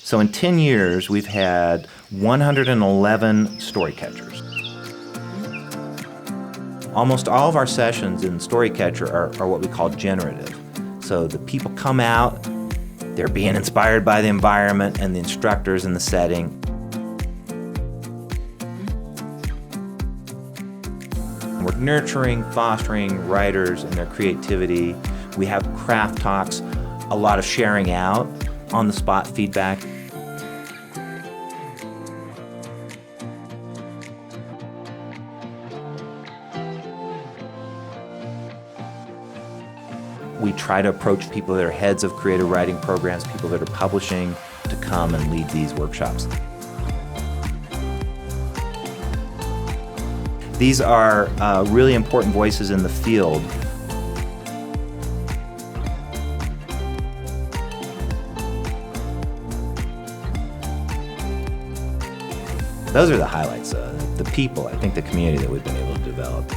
So in 10 years, we've had 111 story catchers. Almost all of our sessions in Story Catcher are what we call generative. So the people come out, they're being inspired by the environment and the instructors and the setting. We're nurturing, fostering writers and their creativity. We have craft talks, a lot of sharing out, on-the-spot feedback. We try to approach people that are heads of creative writing programs, people that are publishing, to come and lead these workshops. These are really important voices in the field. Those are the highlights, the people, I think the community that we've been able to develop.